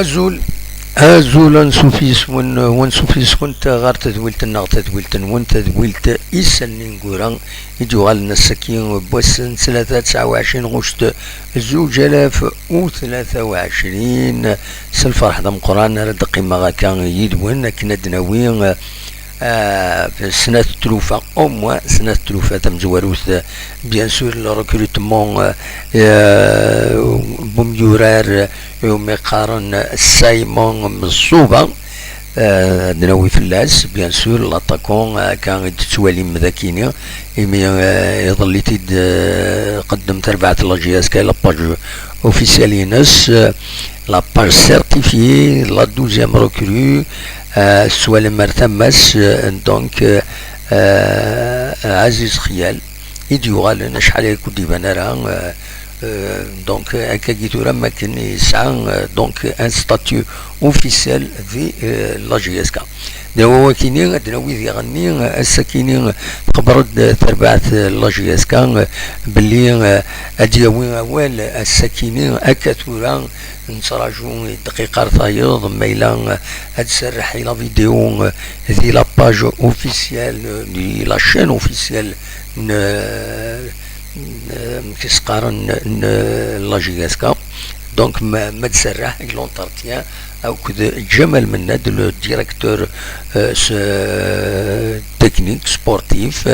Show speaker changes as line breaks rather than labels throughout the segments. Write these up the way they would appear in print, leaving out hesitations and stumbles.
أزول أزول سوفيس ون سوفيس كنت غار تدويلت النغ تدويلت ون تدويلت إسن نقولان يجوغال نسكين بوسن 23 غشت 2023 سالفرح دم قران رد قيمة كان يدوين كنا دناوين في سنة تلوفة أو موا سنة تلوفة تم زواروث بيان سور الريكروتمون بوميورار يوم يقارن السايمون مصوبة دناوي فلاس بيان سور لاتاكون كان تسوالي مذاكيني يمي يظل تيد قدمت 4 لاجياس كاي لاباج اوفيسيالينس لاباج سيرتيفيي لا 12 ركرو سوال مرتمس دونك عزيز خيال يديوغال نشحال يكون ديبانا راه دونك هكا جيتو راه ما كان يسعى دونك ان ستاتيو اوفيسيال في لا جي اس كا دابا كاينين دناوي يغني الساكنين خبرت تربعت لا جي اس كا باللي ادياوي اول الساكنين اكاتورا نتراجعوا دقيقة رطايض ميلا تسرح إلى فيديو ذي لاباج اوفيسيال دي لا شين اوفيسيال كيسقارن لا جي اس كا دونك ما تسرح لونتارتيان او كذا جمال مناد لو ديريكتور تكنيك سبورتيف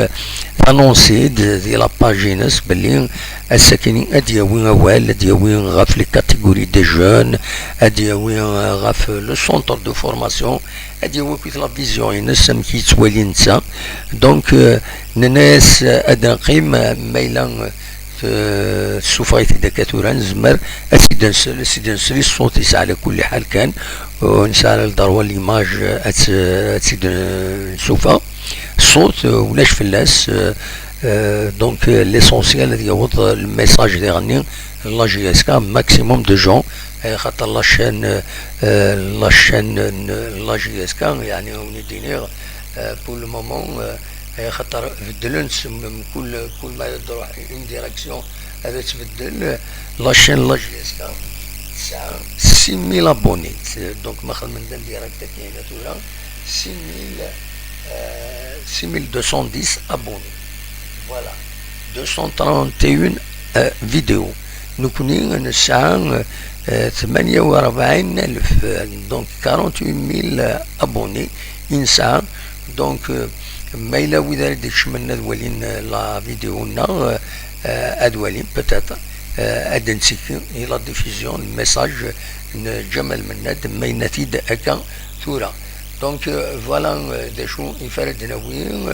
انونسي دي لا باجينس باللي الساكنين ادياوين اوال ادياوين غاف لي كاتيجوري دي جون ادياوين غاف لو سونتر دو فورماسيون ادياوين كيت لا فيزيون ينس كي توالي نتا دونك الناس ادنا قيم ميلا سوفايتي دكاتورة نزمر السيدنسري الصوت يسعى على كل حال كان ونسعى على الضروة ليماج تسيد نشوفها الصوت ولاش فلاس دونك ليسونسيال الذي يوض الميساج اللي غني لا جي اس كا ماكسيموم دو جون خاطر لاشين لا جي اس كا يعني اون دينير بور لو مومون خاطر بدلن كل ما يروح اون ديريكسيون هذا تبدل لاشين لا جي اس كا 6000 ابوني دونك ما خدم من ديريكت كاين تولا 6210 ابوني فوالا 231 فيديو نكوني نسعى 48000 دونك 48000 ابوني انسان دونك ما إلا وإذا ديكش منا دوالين لا فيديونا أدوالين بتاتا أدنسيك إلى ديفيزيون الميساج جمال مناد ما ينتيد أكا ثورة دونك فوالا داشو يفرد دناوين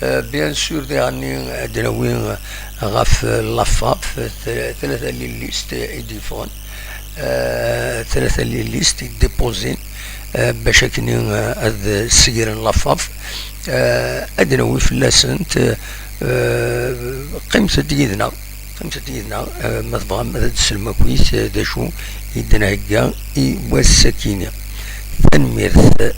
بيان سور ديعني دناوين غاف لافاب 3 ليست إديفون 3 ليست ديبوزين باش كني هاد السير لافاف ادناوي فلاسنت قيمة ديدنا ما تبغى ما تسلم كويس داشو يدنا هكا والسكينة تنميرث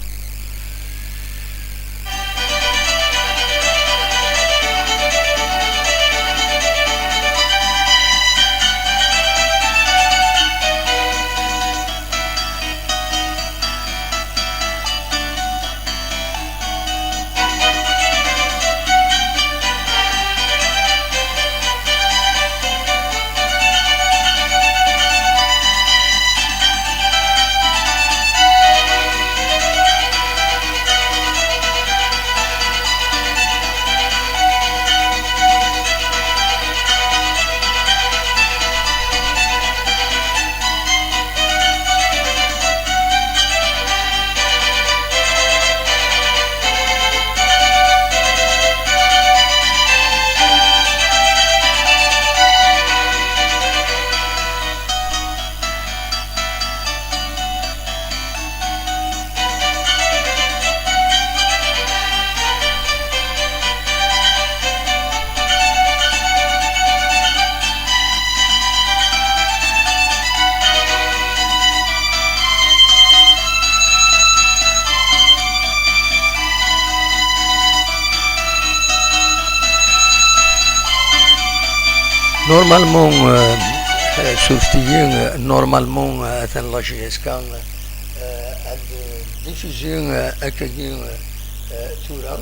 نورمالمون شفتي نورمالمون مثلا لا جي اس كان ديفيزيون اكاين تورا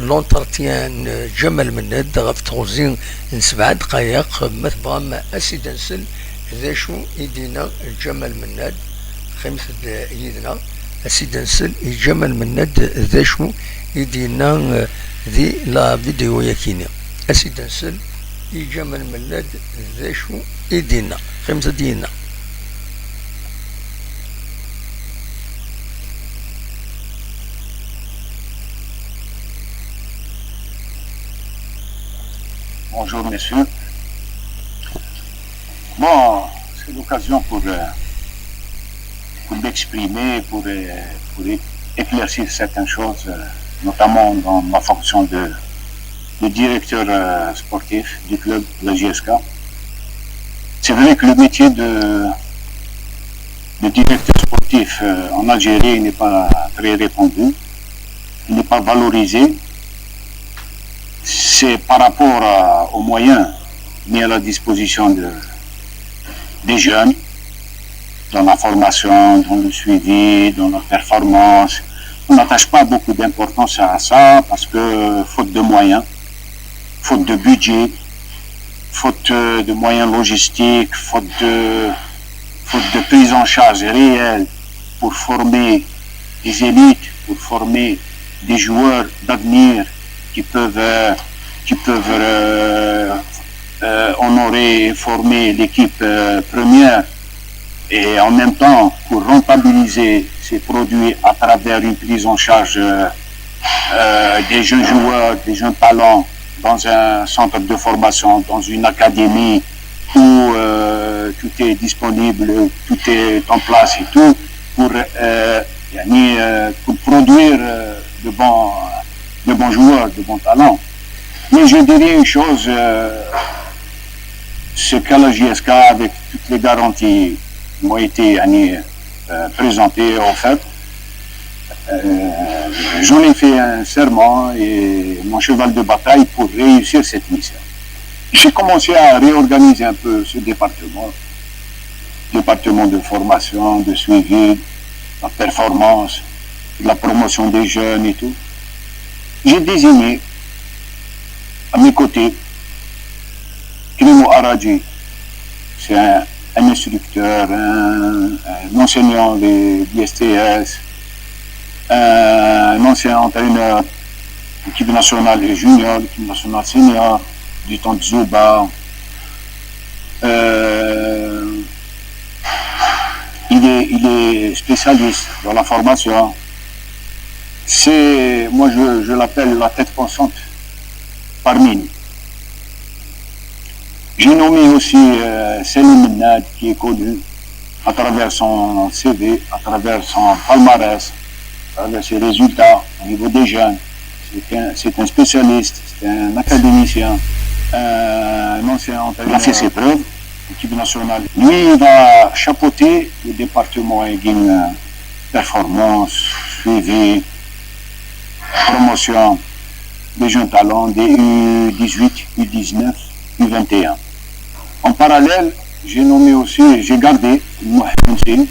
لونترتيان جمل مناد غف تغزين 7 دقائق مثبغم اسيدنسل ذا شو يدينا جمل مناد خمس يدنا اسيدنسل جمل مناد ذا شو يدينا ذي لا فيديو يكينا اسيدنسل جمل مناد ذا شو يدينا خمسة دينا.
Bonjour messieurs. Bon, c'est l'occasion pour m'exprimer, pour éclaircir certaines choses, notamment dans ma fonction de directeur sportif du club de la JSK. C'est vrai que le métier de directeur sportif en Algérie n'est pas très répandu, il n'est pas valorisé. C'est par rapport aux moyens mis à la disposition des jeunes, dans la formation, dans le suivi, dans la performance. On n'attache pas beaucoup d'importance à ça parce que faute de moyens, faute de budget, faute de moyens logistiques, faute de prise en charge réelle pour former des élites, pour former des joueurs d'avenir qui peuvent honorer et former l'équipe première, et en même temps pour rentabiliser ces produits à travers une prise en charge des jeunes joueurs, des jeunes talents dans un centre de formation, dans une académie où tout est disponible, tout est en place et tout pour produire de bons joueurs, de bons talents. Mais je dirais une chose, ce qu'à la JSK, avec toutes les garanties qui m'ont été présentées, offertes, j'en ai fait un serment et mon cheval de bataille pour réussir cette mission. J'ai commencé à réorganiser un peu ce département de formation, de suivi, la performance, la promotion des jeunes et tout. J'ai désigné à mes côtés Krimo Aradji, c'est un instructeur, un enseignant de l'ISTS, un ancien entraîneur de l'équipe nationale junior, l'équipe nationale senior, du temps de Zouba. Il est spécialiste dans la formation. Moi je l'appelle la tête pensante parmi nous. J'ai nommé aussi Selim Mennad, qui est connu à travers son CV, à travers son palmarès, à travers ses résultats au niveau des jeunes. C'est un spécialiste, c'est un académicien, un ancien entraîneur. Il a fait ses preuves, l'équipe nationale. Lui, il va chapeauter le département performance, suivi, promotion des jeunes talents, des U18, U19, U21. En parallèle, j'ai gardé Mohamed Sine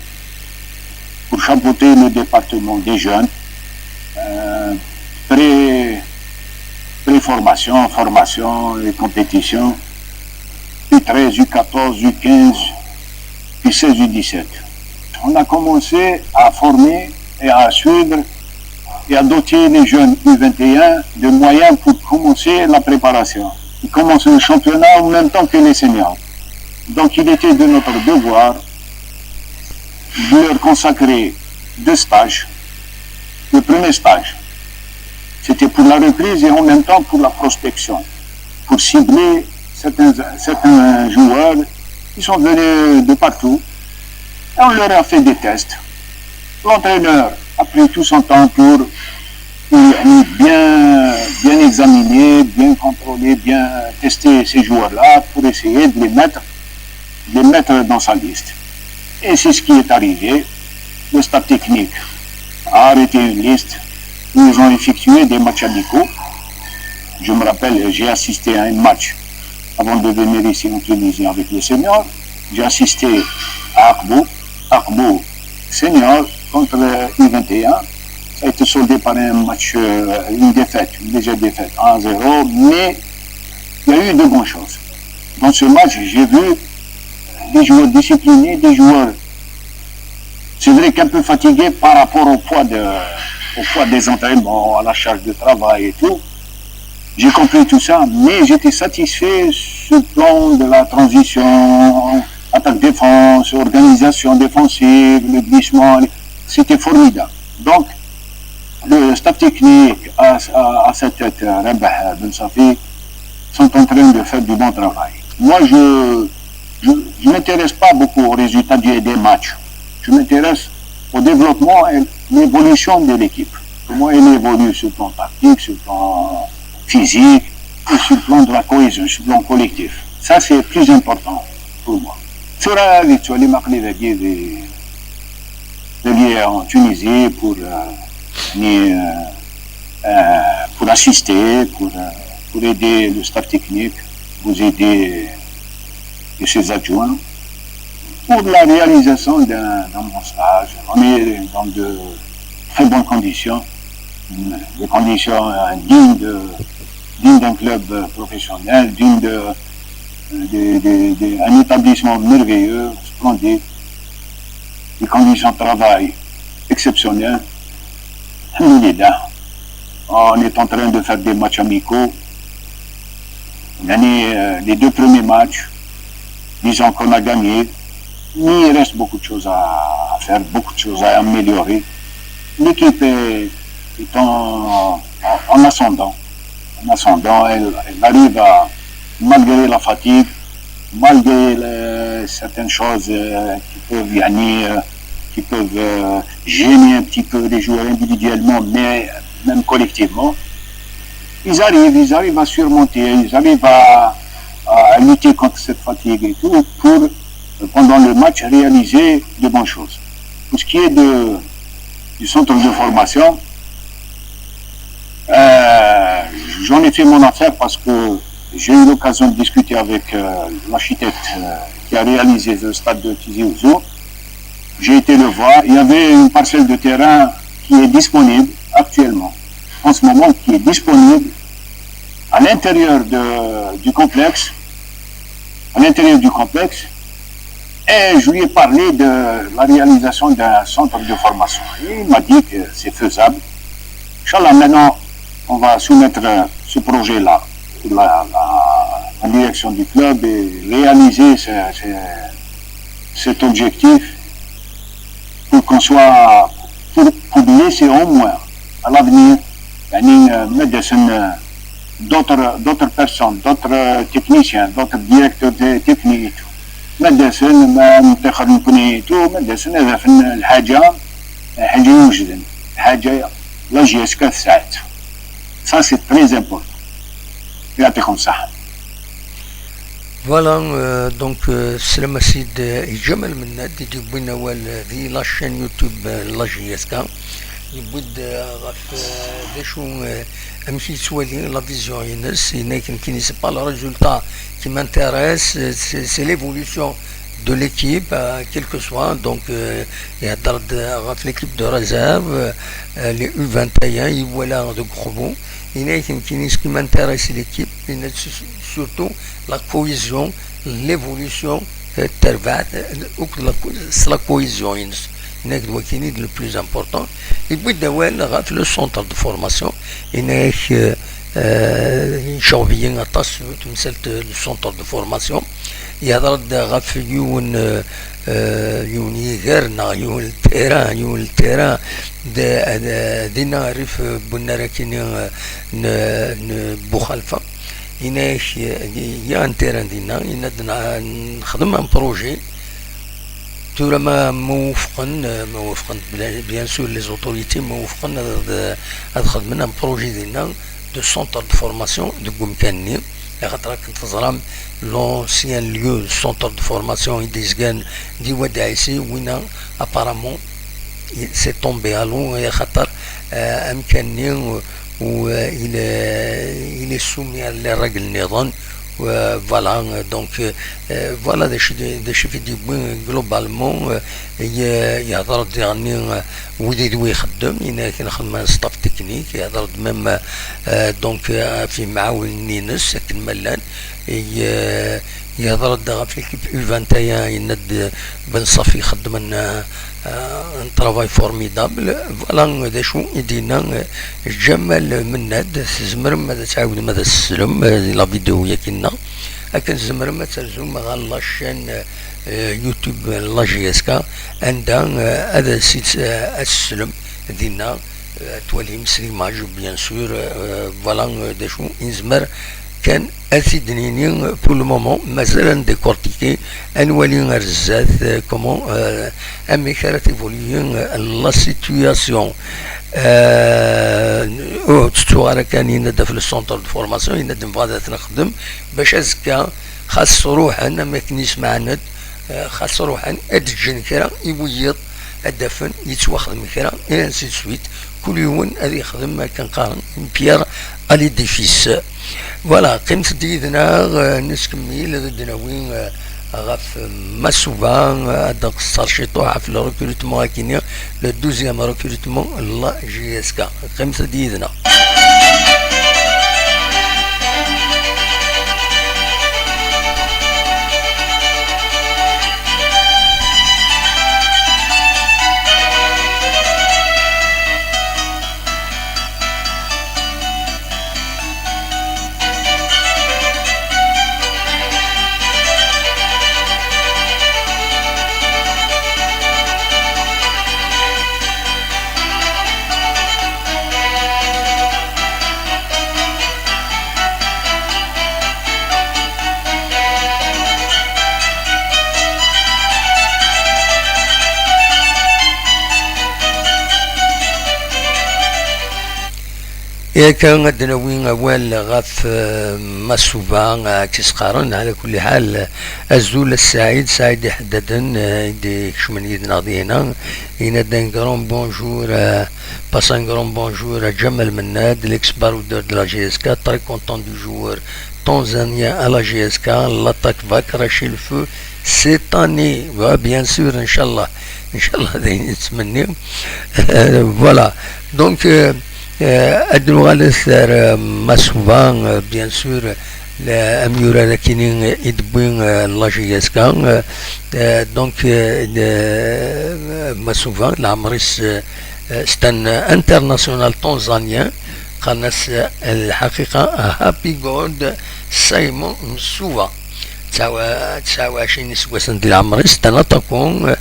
pour chapeauter le département des jeunes, pré-formation, formation et compétition, U13, U14, U15, U16, U17. On a commencé à former et à suivre et à doter les jeunes U21 de moyens pour commencer la préparation. Ils commencent le championnat en même temps que les seniors. Donc il était de notre devoir de leur consacrer 2 stages. Le premier stage, c'était pour la reprise et en même temps pour la prospection, pour cibler certains joueurs qui sont venus de partout. Et on leur a fait des tests. L'entraîneur a pris tout son temps pour bien examiner, bien contrôler, bien tester ces joueurs-là pour essayer de les mettre dans sa liste. Et c'est ce qui est arrivé. Le staff technique a arrêté une liste où ils ont effectué des matchs amicaux. Je me rappelle, j'ai assisté à un match avant de venir ici en Tunisie avec les seniors. J'ai assisté à Akbou senior contre U21. Ça a été soldé par un match, une légère défaite, 1-0, mais il y a eu de bonnes choses. Dans ce match, j'ai vu des joueurs disciplinés, des joueurs, c'est vrai qu'un peu fatigués par rapport au poids des entraînements, à la charge de travail et tout. J'ai compris tout ça, mais j'étais satisfait sur le plan de la transition, attaque-défense, organisation défensive, le glissement, c'était formidable. Donc, le staff technique à sa tête, Rabah Ben Safi, sont en train de faire du bon travail. Moi, je ne m'intéresse pas beaucoup aux résultats des matchs. Je m'intéresse au développement et l'évolution de l'équipe. Comment elle évolue sur le plan tactique, sur le plan physique et sur le plan de la cohésion, sur le plan collectif. Ça, c'est plus important pour moi. Sur la victoire, les marques de lier en Tunisie pour assister, pour aider le staff technique, vous aider ses adjoints, pour la réalisation d'un bon stage. On est dans de très bonnes conditions, des conditions dignes d'un club professionnel, dignes d'un établissement merveilleux, splendide, des conditions de travail exceptionnelles. On est en train de faire des matchs amicaux. Les 2 premiers matchs, disons qu'on a gagné, mais il reste beaucoup de choses à faire, beaucoup de choses à améliorer. L'équipe est en ascendant. Elle arrive à, malgré la fatigue, malgré certaines choses qui peuvent gêner un petit peu les joueurs individuellement, mais même collectivement, ils arrivent à surmonter, ils arrivent à lutter contre cette fatigue et tout, pour, pendant le match, réaliser de bonnes choses. Pour ce qui est du centre de formation, j'en ai fait mon affaire parce que j'ai eu l'occasion de discuter avec l'architecte qui a réalisé le stade de Tizi Ouzou. J'ai été le voir, il y avait une parcelle de terrain qui est disponible actuellement, en ce moment, qui est disponible à l'intérieur du complexe, et je lui ai parlé de la réalisation d'un centre de formation. Et il m'a dit que c'est faisable. Inch'Allah, maintenant, on va soumettre ce projet-là en direction du club et réaliser cet objectif pour qu'on soit, pour laisser au moins à l'avenir d'autres personnes, d'autres techniciens, d'autres directeurs techniques, مدرسة ما منتخب مكونيتو مدرسة هذا في الحاجة يوجد حاجة لا جيسك ساعات. Ça c'est très important. يعطيكم الصحة.
Voilà, donc Slama Sid Jamal Minna دي جبنا والذي لا chaîne YouTube لا جيسك يبود غف دشو امشي سوالي لا فيزيون ينس لكن كي سي با لو ريزولتا qui m'intéresse, c'est l'évolution de l'équipe, quel que soit. Donc, il y a l'équipe de réserve, les U21, ils voilà de gros bons. Ce qui m'intéresse, c'est l'équipe, surtout la cohésion, l'évolution, c'est la cohésion. C'est le plus important. Et puis, le centre de formation, شعبيين غطاس تمثلت السونتر دو فورماسيون يهضر غاف يوني غيرنا يون التيران دينا عرف بنا راكين بوخالفة يناش يا انتيران دينا نخدم ان بروجي تورا ما موفقا بيان سور لي زوتوريتي موفقا هاد خدمنا ان بروجي دينا de centre de formation de Goumkani. L'ancien lieu, centre de formation d'Isgan d'Iwadaïsi, où apparemment c'est tombé à l'eau et où il est soumis à les règles Néron, فوالا دونك فوالا داش في دي جلوبالمون يهضر يعني ودي يخدم إنا كنخدم ستاف تكنيك يهضر ميم دونك في معاون نينس كن ملان يهضر في ليكيب U21 يند بن صافي يخدم ان طرافاي فورميدابل فوالا دا شو يدينا جمال مناد تزمر ماذا تعاود ماذا تسلم لا فيديو ياكنا لكن زمر ما ترزم على لاشين يوتيوب لا جي اس كا عندها هذا سيت السلم دينا تولي مسري ماج بيان سور فوالا دا شو يزمر كان أثيدنيني بور لو مومون مازال ديكورتيكي أنوالي رزات كومون أمي كانت إيفوليي لا سيتوياسيون تستوغارا كان ينادى في السونتر دو فورماسيون ينادى بغادا نخدم باش أزكا خاص روحا ما كنيش معند خاص روحا أدجن كرا يبويض الدفن يتواخد من كرا إلى سيت سويت كل يوم هذا يخدم ما كان قارن بيير ألي ديفيس فوالا قيمة ديدنا نسكمل هذا وين غاف مسوبا هذا قصر شي طوحة في الريكروتمون هاكينيا لو دوزيام ريكروتمون لا جي اس كا قيمة ديدنا إذا كان عندنا وين أول غاف مسوبا كيسقارن على كل حال الزول السعيد سعيد يحددن يدي كشمن يدنا ضينا ينادن كرون بونجور باسان كرون بونجور جمال مناد ليكس بارودور دو لا جي اس كا تري كونتون دو جوور تنزانيا à la GSK l'attaque va cracher le feu cette année bien sûr إن شاء الله داين نتمنى voilà donc الدنوغالثر مسوبان بيان سور الاميورا لكنين يدبين لا جي اس كا دونك مسوبان العمريس ستان انترناسيونال تنزانيان قناس الحقيقة هابي جود سايمون مسوبا تساوى 20 سواسن ديال العمريس تنطقون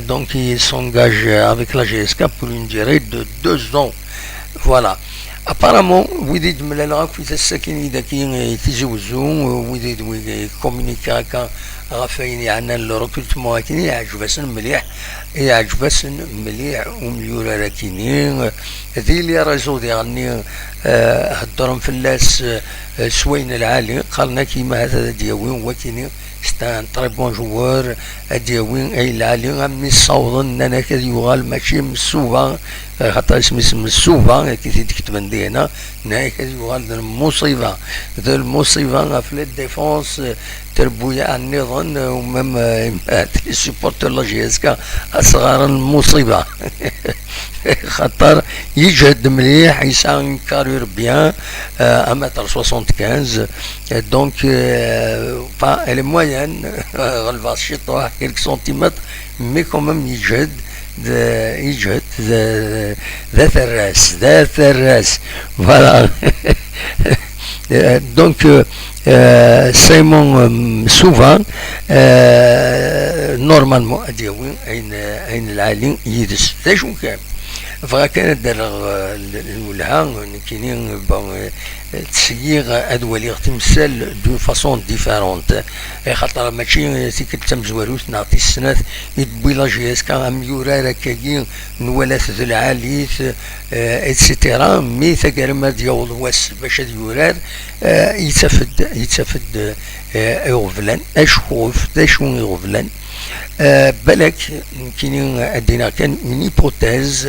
دونك يسونجاج avec la GSK pour une durée de 2 ans. Voilà. Apparemment, وديد من العراق في الساكن إذا كي يتزوجون وديد ويكومينيكا كا غافين عنا الريكروتمون كاين يعجبسن مليح ومليورا راكينين ذي اللي رازو ديالني هضرهم في اللاس سوين العالي قالنا كيما هذا دياوين وكيني ستان تري بون جوار دياوين اي العالي امي صوضن انا كذا يغال ماشي مسوبا خاطر اسم السوبا كي تكتب عندنا هنا كذا يغال المصيبه ذا المصيبه في الديفونس تربويا عن نظن ومم سيبورتر لا جي اس كا اصغر المصيبه خاطر يجهد مليح يسان كارير بيان 1m75 دونك با الي موين غلفاس شي طوح كيلك سنتيمتر مي كومام يجهد ذات الراس فوالا دونك سيمون سوفان نورمالمون اديوين اين العالين يدس شو كان فكانت الولها كاينين تسيير ادوالي تمثال دو فاسون ديفيرونت خاطر ماشي تيك تمزواروس نعطي السنات يدبي لا جي اس كا ميورا راكاين نولات ذو العاليث اتسيتيرا مي ثقرما ديال واس باش هاد يورار يتفد يغفلان اشوف شو يغفلان بالك كاينين عندنا كان اون هيبوتيز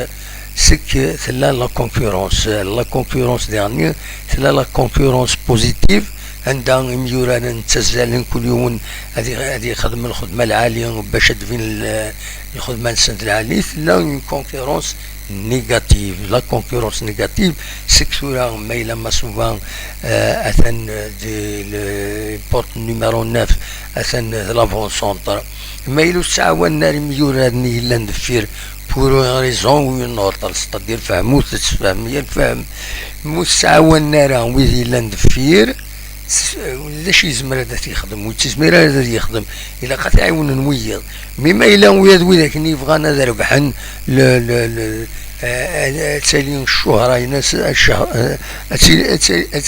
c'est que c'est là la concurrence dernière, c'est là la concurrence positive عندها ميوران تزالن كل يوم هذه يخدم الخدمه العاليه باش تدفين الخدمه السند العاليه. لا اون كونكورونس نيجاتيف. لا كونكورونس نيجاتيف سيكسورا ميلا ما سوفان اثن دي بورت نيميرو 9 اثن لافون سونتر ميلو تعاون نار ميوران الا ندفير pour une raison ou une autre, c'est-à-dire فهمو تتفهم هي الفهم مستعاون راه ويدي لاند فير لاش يزمر هذا تيخدم وتزمر هذا يخدم الا قا تعاون نويض مما الا وياد وذاك اللي يبغانا ذا ربحا تالي الشهرة ناس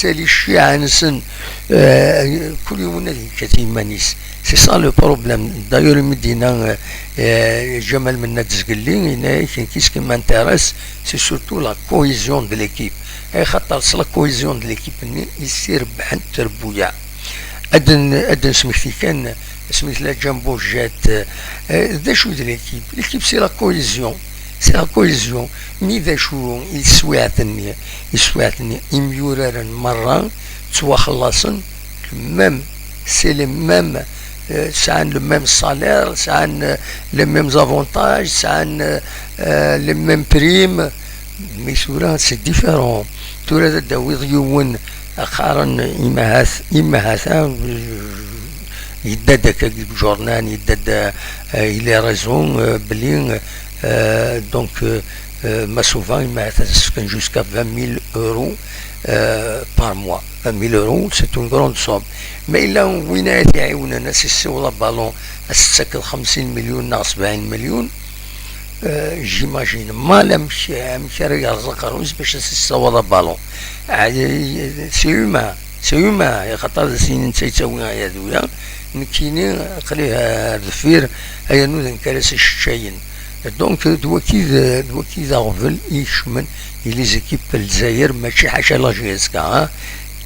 تالي الشيعة نسن كل يوم هذه كتيمة نيس. سي سا لو بروبليم. دايور مدينة جمال منا تزقلي هنا كيس كي مانتيريس سي سورتو لا كوهيزيون دو ليكيب. خاطر لا كوهيزيون دو ليكيب يسير بحال التربويع. أدن سميتي كان سميت لا جامبو جات دا شو دو ليكيب سي لا كوهيزيون. سي لا كوهيزيون مي ذا شو يسواتني يميورارن مرة توا خلصن ميم سي لي ميم سعان لو ميم سالير سعان لي ميم زافونتاج سعان لي ميم بريم مي سورا سي ديفيرون. تورا داوي يون قارن إمهاثا يدادك جورنان يداد إلى رازون بلين دونك ما سوفان إمهاثا سكن جوسكا 20 000 euros par mois. 20 000 euros c'est une grande somme. mais إلا وين يعاوننا سيسيو لا بالون أستكل 50 مليون ناقص 70 مليون جيماجين ما مشى يرزق روز باش يسوى لا بالون. سي هما خاطر سين تيتاوي هذويا نكيني قليها ذفير هيا نوذن كراسي الشاين. دونك دوكي غفل يشمن لي زيكيب الجزائر ماشي حاجه لا جيسكا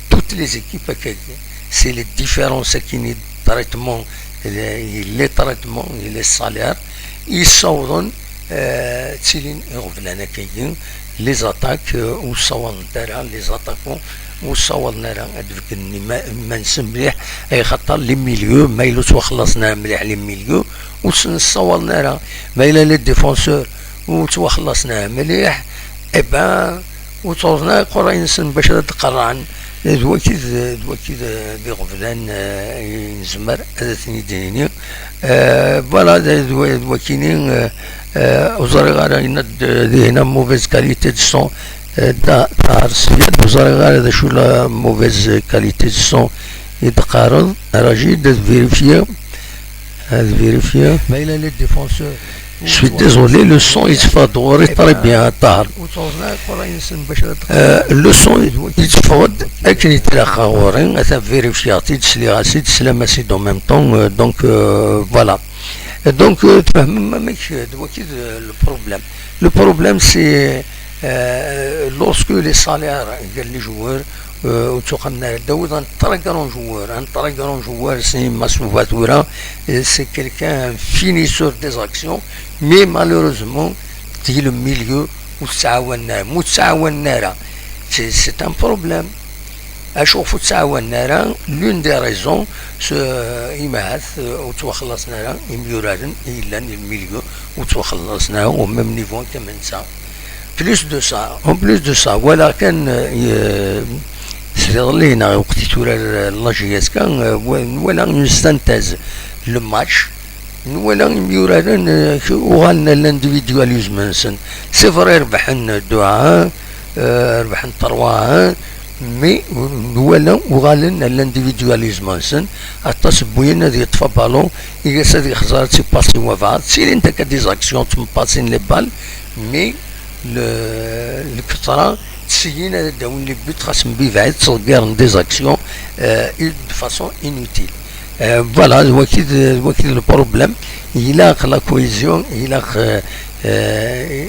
توت لي زيكيب هكاك سي لي ديفيرونس كاين تريتمون لي تريتمون لي سالير يصوضون تسيلين غفلانه كاين لي زاتاك وصوان تاعها لي زاتاكون وصوالنا راه هذاك ما نسم مليح اي خاطر لي ميليو ما يلوش وخلصنا مليح لي ميليو وصوالنا راه ما الا لي ديفونسور وتوخلصنا مليح اي با وصورنا قراين نسن باش تقرعن دوكي دي غفلان نزمر هذا ثاني ديني فوالا دوكينين وزاري غادا يند هنا موفيز كاليتي دو سون تاع السيد وزاري غادا شو لا موفيز كاليتي دو سون يتقارض راجي فيريفيا ما إلا لي ديفونسور. Je suis désolé, le son il se fait adorer très bien tard. Le son il se fait avec les tracaورين ça vérifier تسلي تسلم en même temps donc voilà. Donc le problème c'est lorsque les salaires des joueurs un très grand joueur c'est Massoufatoura, c'est quelqu'un un finisseur des actions mais malheureusement c'est le milieu où c'est un problème. أشوف تعاوننا l'une des raisons إمهات وتوخلصنا يميورادن إلا الميليو وتوخلصنا au même niveau كمان ça. En plus de ça ولكن صير لينا وقت تورا لاجياس كان ولا نستنتج لو ماتش ولا يميورادن وغالنا الانديفيدواليزم نسن سي فري ربحنا الدعاء ربحنا الطرواه مي ولا وغالنا الانديفيدواليزم نسن التصبوين هذه يطفى بالون يقاس هذه خزارة سي باسي وفات سير انت كدي زاكسيون تمباسين لي بال مي الكثرة تسيين هذا داون لي بوت خاص بيفعل تصدير دي زاكسيون دو فاسون انوتيل. فوالا هو كي لو بروبليم يلاق لا كويزيون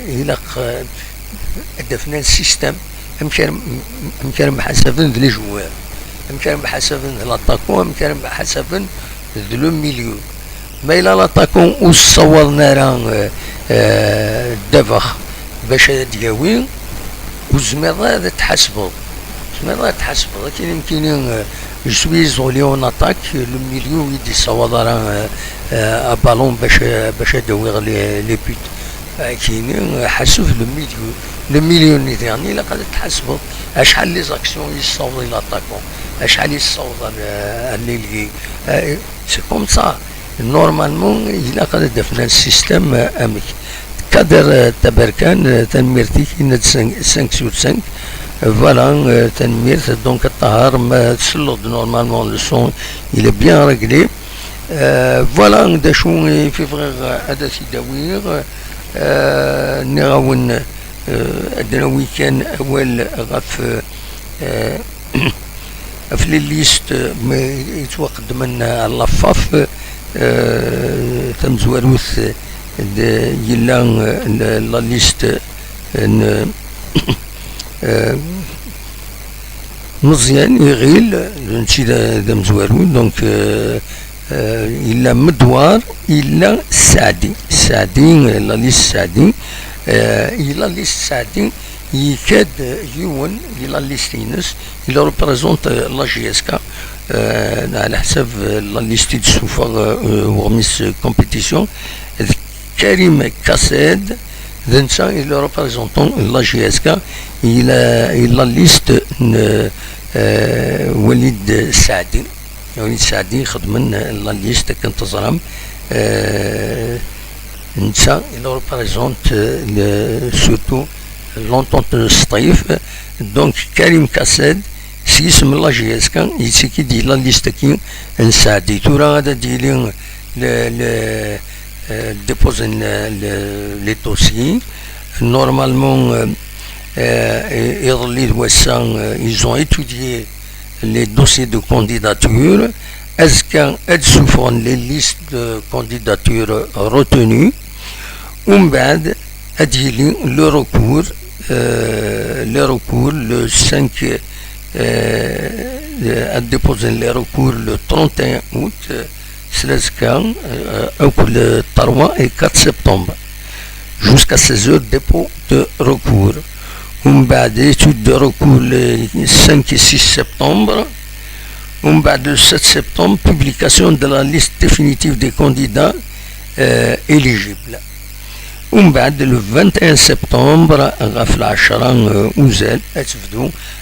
يلاق دفنا السيستم امكان بحسب لي جوار امكان بحسب لاطاكون امكان بحسب لو ميليو ما الى لاطاكون وصورنا راه دفخ باش دياوين والزمير هذا تحسبوا كاين يمكن je suis isolé en attaque, le milieu يدي يصوت راه بالون باش يدوغ لي بوت كاينين حسب لو ميليو النيتيرني الا قادر تحسبوا شحال لي زاكسيون يصوت لاتاكون شحال يصوت لي سي كوم سا نورمالمون الا قادر دفنا السيستم اميك كادر تبركان تنميرتي كاين 5 sur 5 voilà تنميرت دونك الطهر ما تسلط نورمالمون لو سون il est bien réglé فوالا دا شو في فغير هذا تيداوير نغاون عندنا ويكان اول غف في لي ليست يتوقد من اللفاف تمزوروث يلا لا ليست مزيان يغيل نمشي دا مزوارون دونك إلا مدوار إلا سعدي لا ليست سعدي إلا ليست سعدي يكاد يون إلا ليستينس إلا ريبريزونت لا جي اس كا على حسب لا ليست سوفا وغميس كومبيتيسيون كريم كاساد ذنسا إلا ريبريزونتون لا جي اس كا إلا ليست وليد سعدي خدمن لا ليست كنت زرام نسا إلا ريبريزونت سورتو لونتونت سطيف دونك كريم كاساد سي اسم لا جي اس كا يسكي دي لا ليست كي نساعدي تورا غادا ديلي déposer les dossiers. Normalement, ils ont étudié les dossiers de candidature. Est-ce qu'elles souffrent les listes de candidature retenues? Le recours, le 5 a déposé le recours le 31 août. Le 3 et 4 septembre jusqu'à 16 heures dépôt de recours. Étude de recours le 5 et 6 septembre. Le 7 septembre, publication de la liste définitive des candidats éligibles. Le 21 septembre,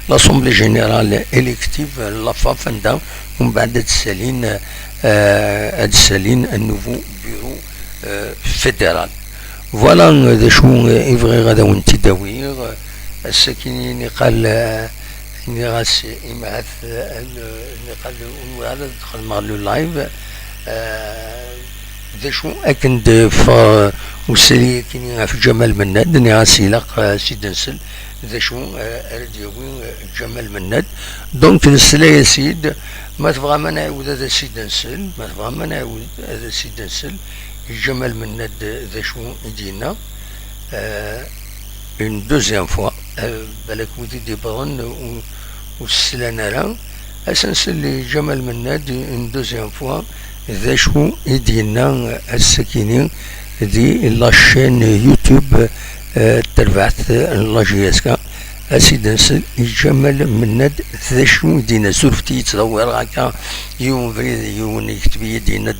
l'Assemblée générale élective, la FAFNDA, Saline, un nouveau bureau fédéral. Voilà des choses إفغي ونتي داوير السكيني قال نغاس إمعث قال وهذا دخل مع لو لايف ذا شو أكند فا وسري كني في جمال مناد نغاس يلاق سيدنسل ذا شو أرديوي جمال مناد دونك السلا سيد ما تبغى ما نعاود هذا سيدنسل ما تبغى ما نعاود هذا سيدنسل جمال مناد ذا شو يدينا une deuxième fois بالك ودي دي برون والسلانة راه أسنسل جمال مناد une deuxième fois ذا شو يدينا السكينين دي لاشين يوتيوب تربعت لا جي اس كا أسيدنسل جمال مناد ذا شو يدينا سورفتي يتدور هكا يوم فريد يوم يكتب يدينا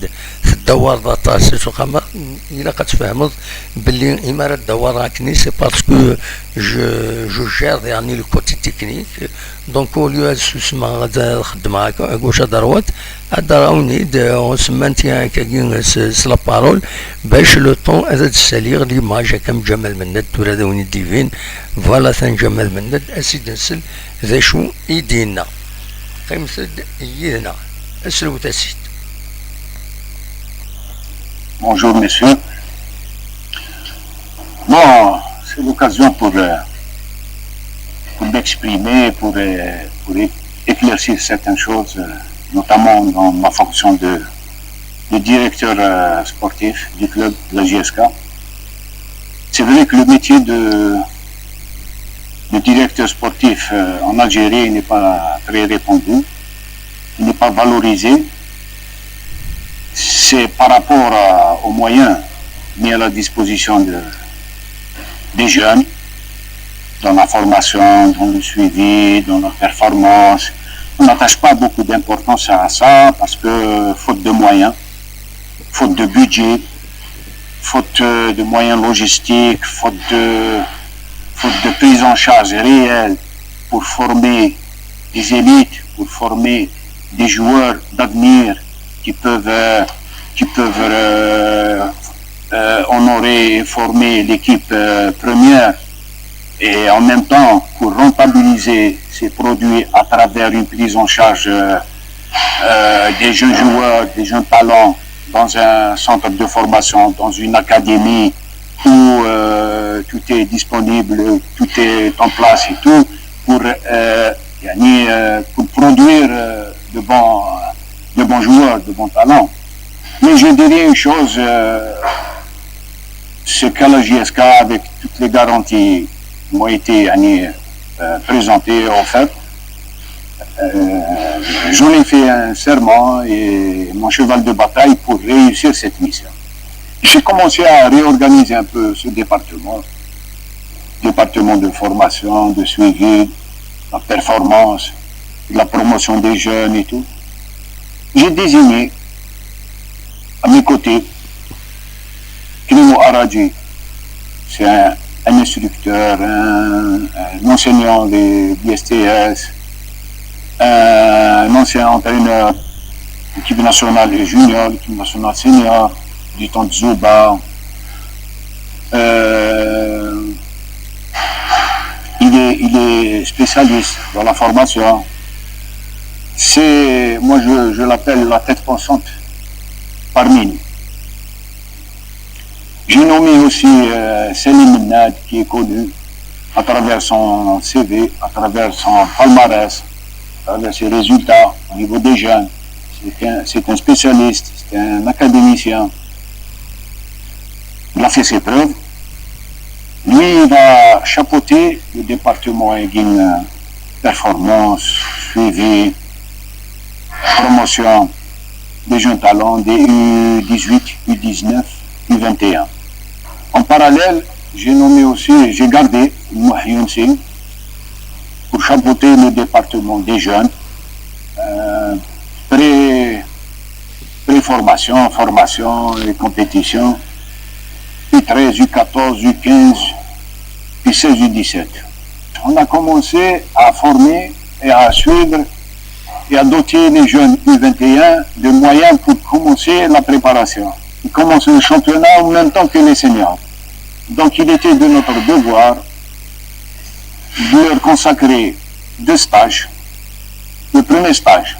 الدوار ذا طاسس وخما إلا قد تفهمت باللي إمارة الدوار راكني سي باسكو جو جير يعني لو كوتي تكنيك دونك اوليو هاد السوسما غادا نخدم هكا كوش دروات هادا راوني اون سمانتي هكا سلا بارول باش لو طون هذا تساليغ ليماج هكا من جمال مناد تورا داوني ديفين فوالا ثان جمال مناد اسيد نسل ذا شو يدينا قيمتد يدنا اسلو تاسيد.
Bonjour messieurs. Bon, c'est l'occasion pour m'exprimer, pour éclaircir certaines choses, notamment dans ma fonction de directeur sportif du club de la JSK. C'est vrai que le métier de directeur sportif en Algérie n'est pas très répandu, il n'est pas valorisé. C'est par rapport aux moyens mis à la disposition des jeunes, dans la formation, dans le suivi, dans la performance, On n'attache pas beaucoup d'importance à ça parce que faute de moyens, faute de budget, faute de moyens logistiques, faute de prise en charge réelle pour former des élites, pour former des joueurs d'avenir qui peuvent honorer et former l'équipe première, et en même temps pour rentabiliser ces produits à travers une prise en charge des jeunes joueurs, des jeunes talents dans un centre de formation, dans une académie où tout est disponible, tout est en place et tout, pour produire de bons joueurs, de bons talents. Mais je dirais une chose, c'est qu'à la JSK, avec toutes les garanties qui m'ont été présentées, offertes, j'en ai fait un serment et mon cheval de bataille pour réussir cette mission. J'ai commencé à réorganiser un peu ce département de formation, de suivi, de la performance, de la promotion des jeunes et tout. J'ai désigné à mes côtés Krimo Aradji, c'est un instructeur, un enseignant des STS, un ancien entraîneur, l'équipe nationale junior, l'équipe nationale senior, du temps de Zouba. Il est spécialiste dans la formation. Moi je l'appelle la tête pensante parmi nous. J'ai nommé aussi Selim Mennad, qui est connu à travers son CV, à travers son palmarès, à travers ses résultats au niveau des jeunes. C'est un spécialiste, c'est un académicien. Il a fait ses preuves. Lui, il va chapeauter le département Aiguine performance, suivi, promotion des jeunes talents, des U18, U19, U21. En parallèle, j'ai gardé Mouhioun Singh pour chapeauter le département des jeunes, pré-formation, formation et compétition, U13, U14, U15, U16, U17. On a commencé à former et à suivre et à doter les jeunes U21 de moyens pour commencer la préparation. Ils commencent le championnat en même temps que les seniors. Donc il était de notre devoir de leur consacrer 2 stages. Le premier stage,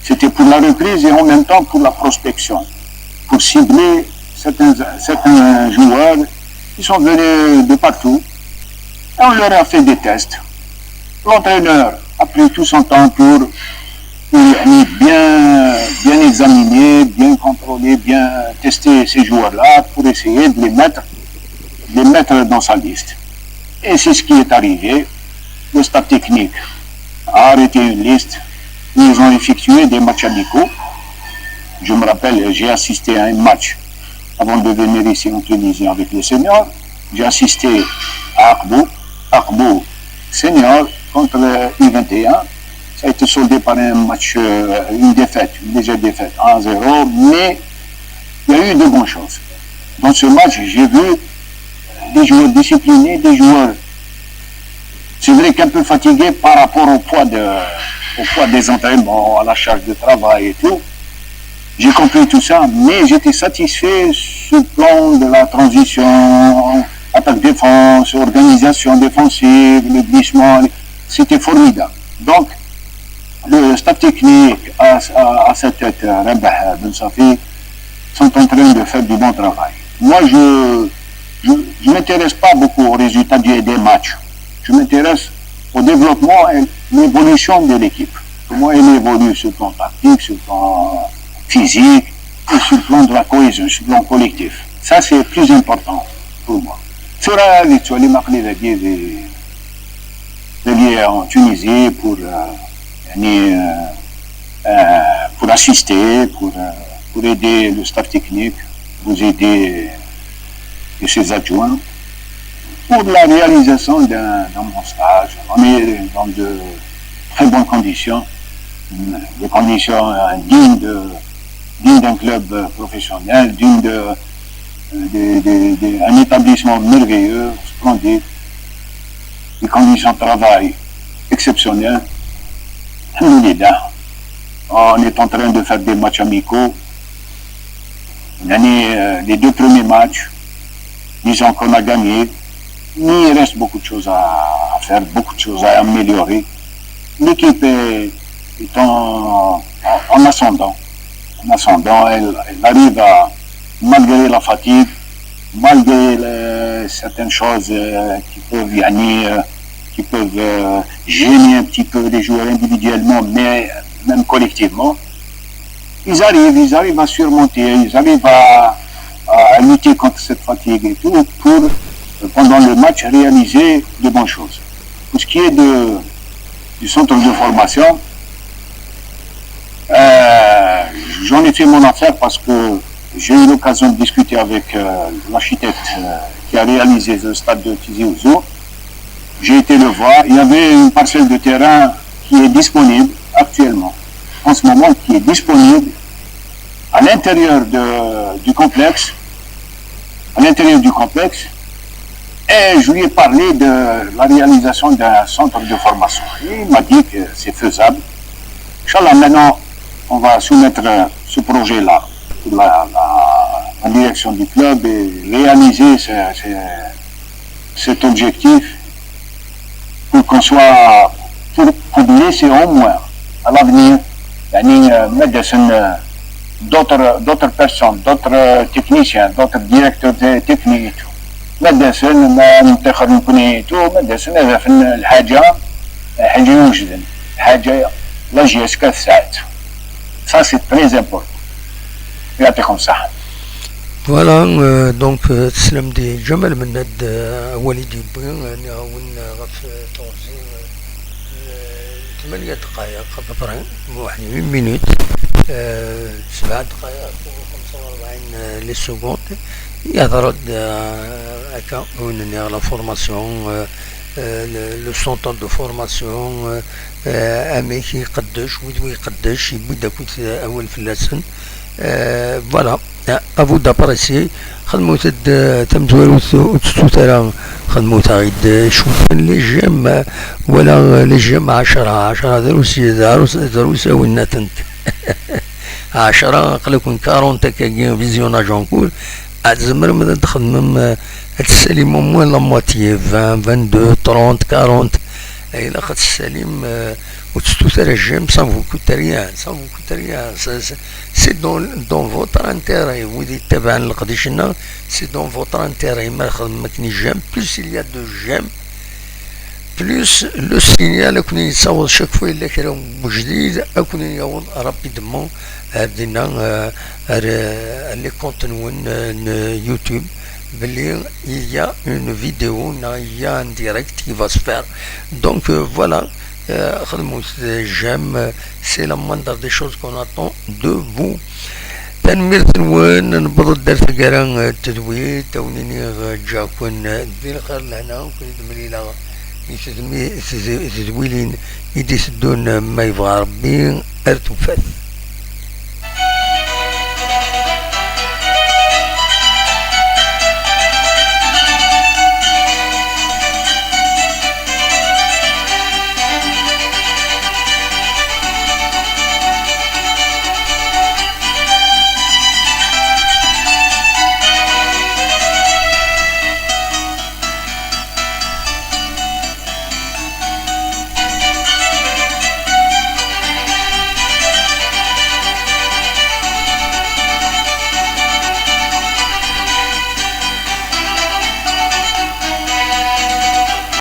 c'était pour la reprise et en même temps pour la prospection, pour cibler certains joueurs qui sont venus de partout. Et on leur a fait des tests. L'entraîneur a pris tout son temps pour bien examiner, bien contrôler, bien tester ces joueurs-là pour essayer de les mettre dans sa liste. Et c'est ce qui est arrivé. Le staff technique a arrêté une liste. Ils ont effectué des matchs amicaux. Je me rappelle, j'ai assisté à un match avant de venir ici en Tunisie avec les seniors. J'ai assisté à Akbou senior contre le U21. Ça a été soldé par un match, une légère défaite, 1-0, mais il y a eu de bonnes choses. Dans ce match, j'ai vu des joueurs disciplinés, des joueurs, c'est vrai qu'un peu fatigués par rapport au poids des entraînements, à la charge de travail et tout. J'ai compris tout ça, mais j'étais satisfait sur le plan de la transition, attaque-défense, organisation défensive, le glissement, c'était formidable. Donc, le staff technique à cette tête, Rabah Ben Safi, sont en train de faire du bon travail. Moi, je ne m'intéresse pas beaucoup aux résultats des matchs. Je m'intéresse au développement et l'évolution de l'équipe. Comment elle évolue sur le plan tactique, sur le plan physique, et sur le plan de la cohésion, sur le plan collectif. Ça, c'est plus important pour moi. Sur les marques liés en Tunisie pour assister, pour aider le staff technique, vous aider et ses adjoints, pour la réalisation d'un bon stage. On est dans très bonnes conditions, des conditions dignes d'un club professionnel, un établissement merveilleux, splendide, des conditions de travail exceptionnelles. On est en train de faire des matchs amicaux. Les 2 premiers matchs, disons qu'on a gagné, mais il reste beaucoup de choses à faire, beaucoup de choses à améliorer. L'équipe est en ascendant. Elle arrive à, malgré la fatigue, malgré certaines choses qui peuvent gêner un petit peu les joueurs individuellement, mais même collectivement, ils arrivent à surmonter, ils arrivent à lutter contre cette fatigue et tout, pour, pendant le match, réaliser de bonnes choses. Pour ce qui est du centre de formation, j'en ai fait mon affaire parce que j'ai eu l'occasion de discuter avec l'architecte qui a réalisé le stade de Tizi Ouzou. J'ai été le voir. Il y avait une parcelle de terrain qui est disponible actuellement, en ce moment, qui est disponible à l'intérieur du complexe. Et je lui ai parlé de la réalisation d'un centre de formation. Il m'a dit que c'est faisable. Inch'Allah, maintenant, on va soumettre ce projet-là pour la direction du club et réaliser cet objectif pour qu'on soit, pour laisser au moins à l'avenir d'autres personnes, d'autres techniciens, d'autres directeurs techniques. مدرسين ما نتخذ نكونيتو مدرسين هذا في الحاجة يوجد حاجة لا جيس كالساعات. Ça c'est très important. يعطيكم الصحة.
فوالا دونك تسلم دي جمل من هاد والدي بين نعاون غف توزيع 8 دقائق تقريبا 21 مينوت 7 دقائق و45 لي سكوند يهضر هكا على لا فورماسيون لو سونتر دو فورماسيون اماكن قداش وين يقداش يبدا داك اول في اللسن فوالا افو دابريسي خدمو تمزوالو تستوترا خدمو غيد شوف لي جيم ولا لي جيم 10 دروس وين تنت 10 قلكون 40 كاين فيزيوناج اونكور زمر ماذا تخدم تسلم موان لا مواتيي 20 22 30 40 الى خد السليم وتستوثر الجيم سان فوكو تريان سي دون فوتر انتيري ودي تبعا لقديشنا سي دون فوتر انتيري ما خدمتني جيم بلوس il y a de جيم بلوس لو سينيال كون يصور شاك فوا الا كرا جديد اكون يعوض رابيدمون هادينا لي كونت نون يوتيوب بلي il y a une vidéo il y a un direct qui va se faire donc voilà خدموا j'aime c'est la moindre des choses qu'on attend de vous تنمير تنوان نبض الدرس كرا التدوير تونيني جاكون دير خير لهنا وكل دمليلا تدويلين يدي سدون ما يبغى ربي ارتفاث